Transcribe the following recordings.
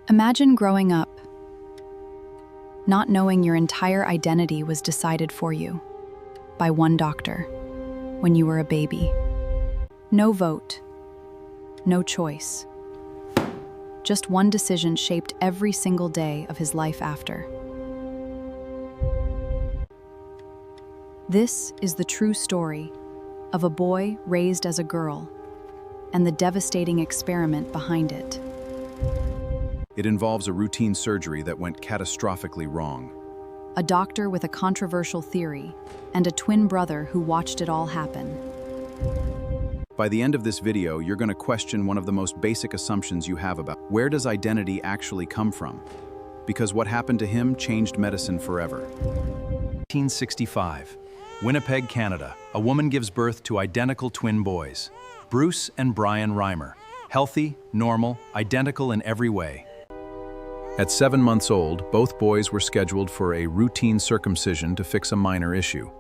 Imagine growing up, not knowing your entire identity was decided for you by one doctor when you were a baby. No vote, no choice. Just one decision shaped every single day of his life after. This is the true story of a boy raised as a girl and the devastating experiment behind it. It involves a routine surgery that went catastrophically wrong. A doctor with a controversial theory and a twin brother who watched it all happen. By the end of this video, you're going to question one of the most basic assumptions you have about where does identity actually come from? Because what happened to him changed medicine forever. 1965, Winnipeg, Canada. A woman gives birth to identical twin boys, Bruce and Brian Reimer. Healthy, normal, identical in every way. At 7 months old, both boys were scheduled for a routine circumcision to fix a minor issue.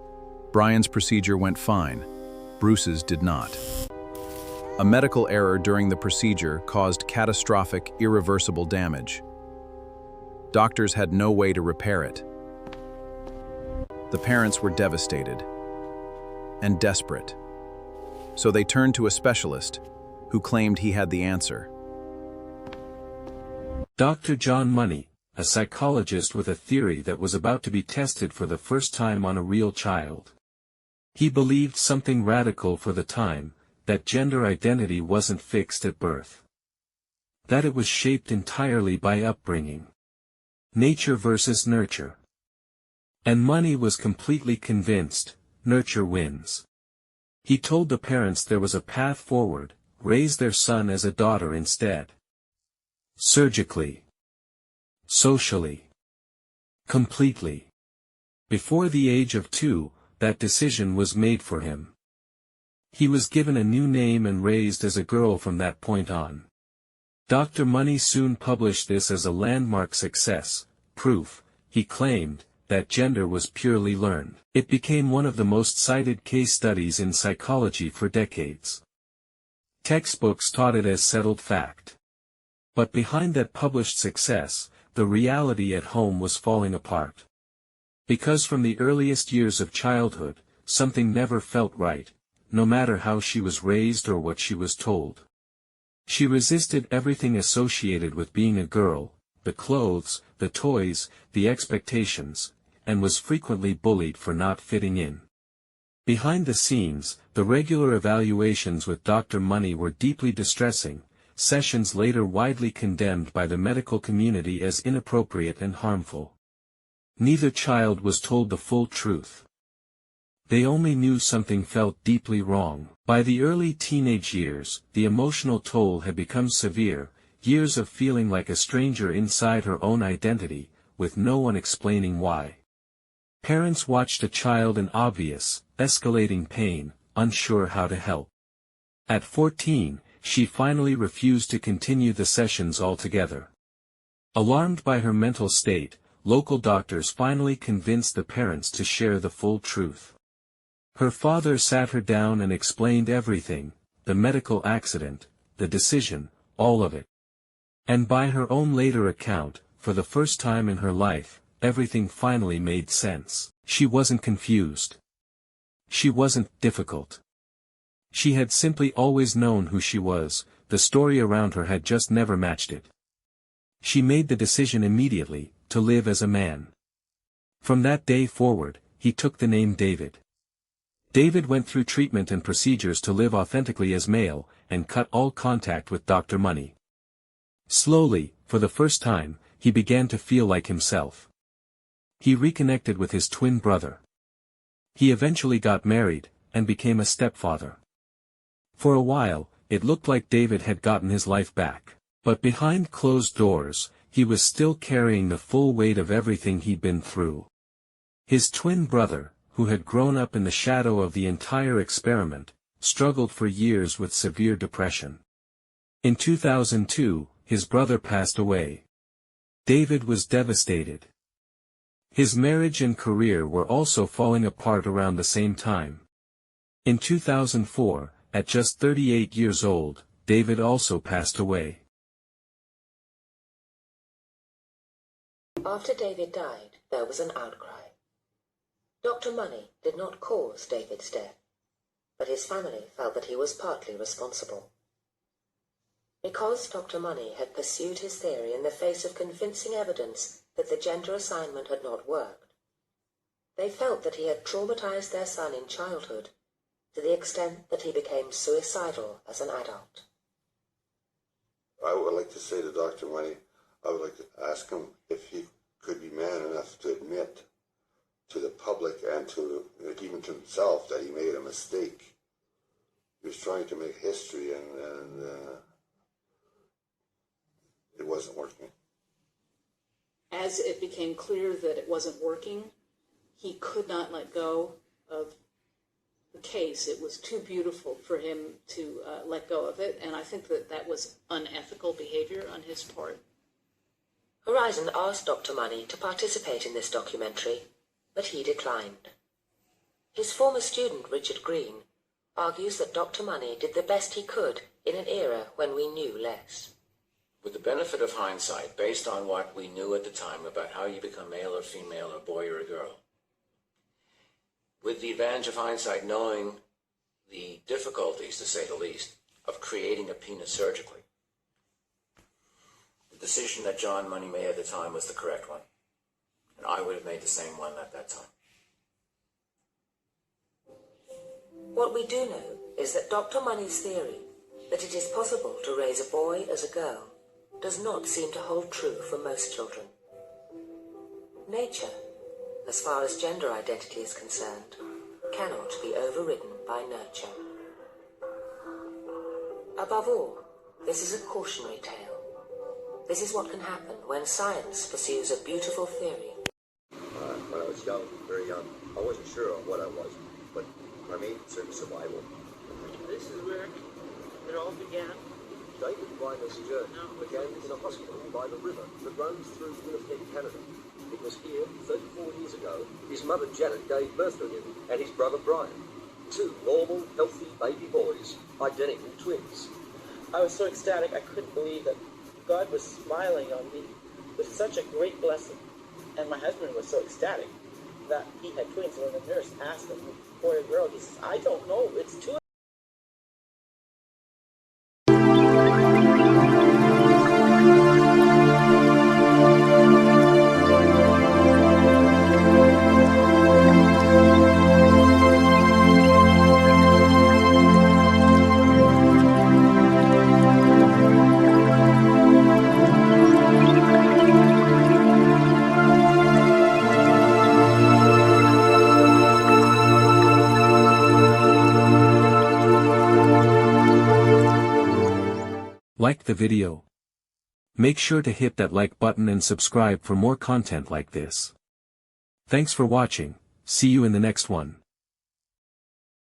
Brian's procedure went fine. Bruce's did not. A medical error during the procedure caused catastrophic, irreversible damage. Doctors had no way to repair it. The parents were devastated and desperate. So they turned to a specialist who claimed he had the answer. Dr. John Money, a psychologist with a theory that was about to be tested for the first time on a real child. He believed something radical for the time, that gender identity wasn't fixed at birth. That it was shaped entirely by upbringing. Nature versus nurture. And Money was completely convinced, nurture wins. He told the parents there was a path forward, raise their son as a daughter instead. Surgically. Socially. Completely. Before the age of 2, that decision was made for him. He was given a new name and raised as a girl from that point on. Dr. Money soon published this as a landmark success, proof, he claimed, that gender was purely learned. It became one of the most cited case studies in psychology for decades. Textbooks taught it as settled fact. But behind that published success, the reality at home was falling apart. Because from the earliest years of childhood, something never felt right, no matter how she was raised or what she was told. She resisted everything associated with being a girl, the clothes, the toys, the expectations, and was frequently bullied for not fitting in. Behind the scenes, the regular evaluations with Dr. Money were deeply distressing, sessions later widely condemned by the medical community as inappropriate and harmful. Neither child was told the full truth. They only knew something felt deeply wrong. By the early teenage years, the emotional toll had become severe, years of feeling like a stranger inside her own identity, with no one explaining why. Parents watched a child in obvious, escalating pain, unsure how to help. At 14, she finally refused to continue the sessions altogether. Alarmed by her mental state, local doctors finally convinced the parents to share the full truth. Her father sat her down and explained everything, the medical accident, the decision, all of it. And by her own later account, for the first time in her life, everything finally made sense. She wasn't confused. She wasn't difficult. She had simply always known who she was, the story around her had just never matched it. She made the decision immediately, to live as a man. From that day forward, he took the name David. David went through treatment and procedures to live authentically as male, and cut all contact with Dr. Money. Slowly, for the first time, he began to feel like himself. He reconnected with his twin brother. He eventually got married, and became a stepfather. For a while, it looked like David had gotten his life back. But behind closed doors, he was still carrying the full weight of everything he'd been through. His twin brother, who had grown up in the shadow of the entire experiment, struggled for years with severe depression. In 2002, his brother passed away. David was devastated. His marriage and career were also falling apart around the same time. In 2004, at just 38 years old, David also passed away. After David died, there was an outcry. Dr. Money did not cause David's death, but his family felt that he was partly responsible. Because Dr. Money had pursued his theory in the face of convincing evidence that the gender assignment had not worked, they felt that he had traumatized their son in childhood to the extent that he became suicidal as an adult. I would like to say to Dr. Money, I would like to ask him if he could be man enough to admit to the public and to even to himself that he made a mistake. He was trying to make history and it wasn't working. As it became clear that it wasn't working, he could not let go of the case. It was too beautiful for him to let go of it, and I think that that was unethical behavior on his part. Horizon asked Dr. Money to participate in this documentary, but he declined. His former student, Richard Green, argues that Dr. Money did the best he could in an era when we knew less. With the benefit of hindsight, based on what we knew at the time about how you become male or female or boy or a girl, with the advantage of hindsight knowing the difficulties, to say the least, of creating a penis surgically, the decision that John Money made at the time was the correct one, and I would have made the same one at that time. What we do know is that Dr. Money's theory that it is possible to raise a boy as a girl does not seem to hold true for most children. Nature, as far as gender identity is concerned, cannot be overridden by nurture. Above all, this is a cautionary tale. This is what can happen when science pursues a beautiful theory. When I was young, very young, I wasn't sure of what I was, but my main concern was survival. This is where it all began. David Reimer's journey began in a hospital by the river that runs through Winnipeg, Canada. It was here, 34 years ago, his mother Janet gave birth to him and his brother Brian. Two normal, healthy baby boys, identical twins. I was so ecstatic, I couldn't believe that God was smiling on me with such a great blessing. And my husband was so ecstatic that he had twins. When the nurse asked him, boy or girl, he says, I don't know, it's two. Like the video. Make sure to hit that like button and subscribe for more content like this. Thanks for watching, see you in the next one.